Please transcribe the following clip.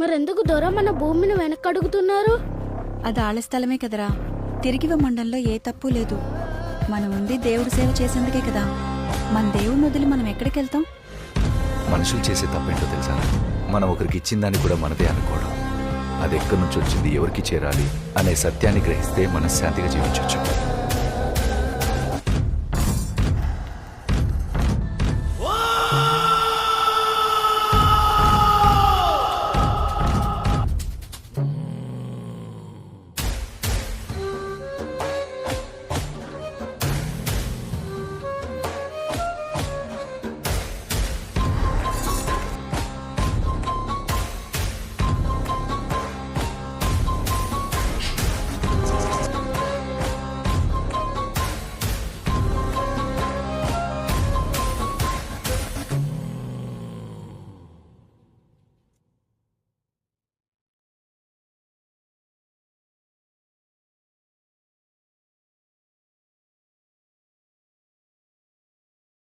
మరెందుకు దొర మన భూమిని వెనక్కడుగుతున్నారు? అది ఆళ్ళ స్థలమే కదరా. తిరిగివ్వమండంలో ఏ తప్పు లేదు. మనం ఉంది దేవుడు సేవ చేసేందుకే కదా. మన దేవుడిని వదిలి మనం ఎక్కడికి వెళ్తాం? మనుషులు చేసే తప్పేంటో తెలుసా? మనం ఒకరికి ఇచ్చిందాన్ని కూడా మనదే అనుకోవడం. అది ఎక్కడి నుంచి వచ్చింది, ఎవరికి చేరాలి అనే సత్యాన్ని గ్రహిస్తే మనశ్శాంతిగా జీవించవచ్చు.